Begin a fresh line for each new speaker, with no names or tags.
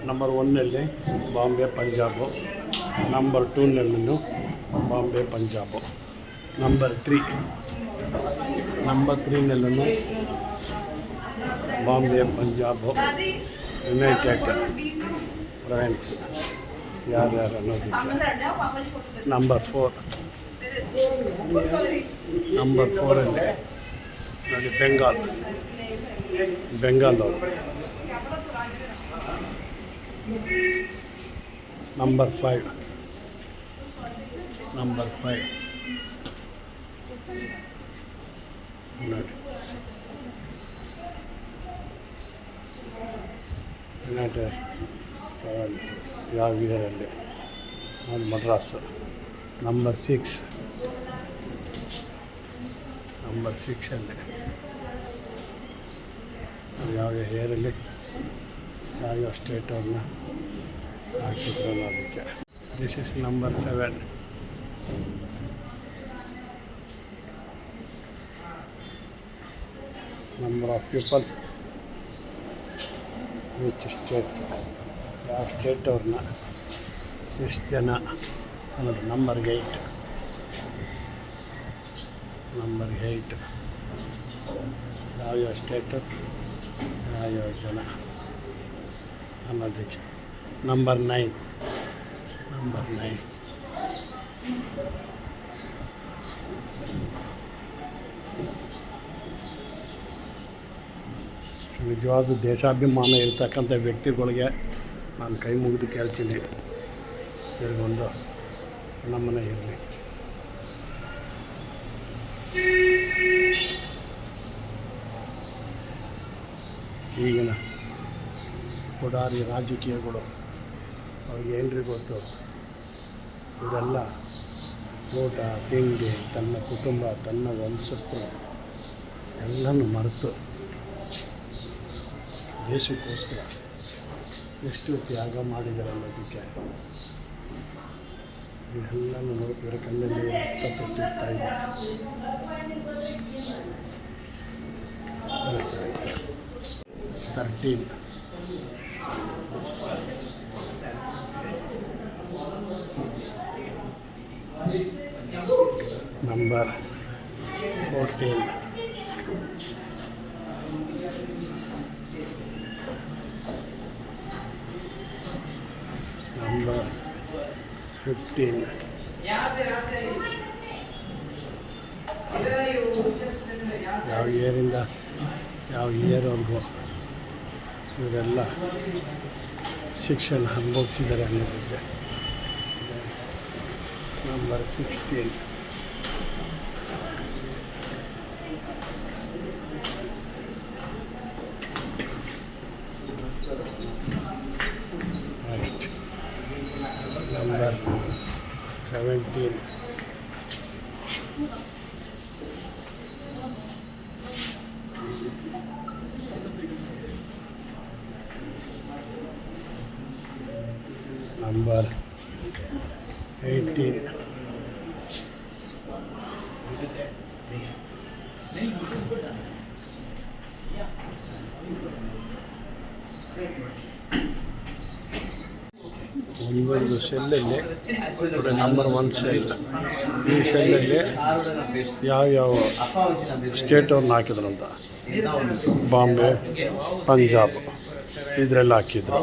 Number 1ನಲ್ಲಿ Bombay Punjab, number 2ನಲ್ಲೂ Bombay Punjab, number 3ನಲ್ಲೂ ಬಾಂಬೆ ಪಂಜಾಬು, ಯುನೈಟೆಡ್ ಫ್ರಾನ್ಸ್ ಯಾರ್ಯಾರು ಅನ್ನೋದಕ್ಕೆ. ನಂಬರ್ 4ರಲ್ಲಿ ನೋಡಿ ಬೆಂಗಾಲ್ ಅವರು. ನಂಬರ್ 5 ನೋಡಿ ಯುನೈಟೆಡ್ ಪ್ರಾವಿನ್ಸಸ್ ಯಾವ ಇಯರಲ್ಲಿ ಅದು ಮಡ್ರಾಸ್. ನಂಬರ್ 6ಅಲ್ಲಿ ಯಾವ ಏರಲ್ಲಿ ಯಾವ ಸ್ಟೇಟವ್ರನ್ನ ಹಾಕಿದ್ರು ಅನ್ನೋದಕ್ಕೆ. This is number 7. Number of peoples which states, ಯಾವ ಸ್ಟೇಟವ್ರನ್ನ ಎಷ್ಟು ಜನ ಅನ್ನೋದು. ನಂಬರ್ 8 ಯಾವ್ಯಾವ ಸ್ಟೇಟು ಯಾವ್ಯಾವ ಜನ ಅನ್ನೋದಕ್ಕೆ. ನಂಬರ್ 9 ನಿಜವಾದ ದೇಶಾಭಿಮಾನ ಇರ್ತಕ್ಕಂಥ ವ್ಯಕ್ತಿಗಳಿಗೆ ನಾನು ಕೈ ಮುಗಿದು ಕೇಳ್ತೀನಿ, ಇವ್ರಿಗೊಂದು ನಮ್ಮನೆ ಇರಲಿ. ಈಗಿನ ಪುಡಾರಿ ರಾಜಕೀಯಗಳು ಅವ್ರಿಗೆ ಏನ್ರಿ ಗೊತ್ತು? ಇವರೆಲ್ಲ ಊಟ ತಿಂಡಿ, ತನ್ನ ಕುಟುಂಬ, ತನ್ನ ವಂಶಸ್ಥರು ಎಲ್ಲನೂ ಮರೆತು ದೇಶಕ್ಕೋಸ್ಕರ ಎಷ್ಟು ತ್ಯಾಗ ಮಾಡಿದ್ದಾರೆ ಅನ್ನೋದಕ್ಕೆ ಇದೆಲ್ಲನೂ ನೋಡ್ತಿದ್ರೆ ಕಣ್ಣಲ್ಲಿ ರಕ್ತ ತೊಟ್ಟಿರ್ತಾ ಇದೆ. ನಂಬರ್ 14 ನಂಬರ್ 15 ಯಾವ ಇಯರಿಂದ ಯಾವ ಇಯರ್ವರೆಗೂ ಇವರೆಲ್ಲ ಶಿಕ್ಷಣ ಅನುಭವಿಸಿದ್ದಾರೆ ಅನ್ನೋದಕ್ಕೆ. ನಂಬರ್ 16 ನೆಕ್ಸ್ಟ್ ನಂಬರ್ 17 ನಂಬರ್ 18 ಒಂದೊಂದು ಸೆಲ್ಲಲ್ಲಿ ನಂಬರ್ 1 ಸೆಲ್. ಈ ಸೆಲ್ಲಲ್ಲಿ ಯಾವ್ಯಾವ ಸ್ಟೇಟವ್ರನ್ನ ಹಾಕಿದ್ರಂತ. ಬಾಂಬೆ ಪಂಜಾಬ್ ಇದರೆಲ್ಲ ಹಾಕಿದ್ರು.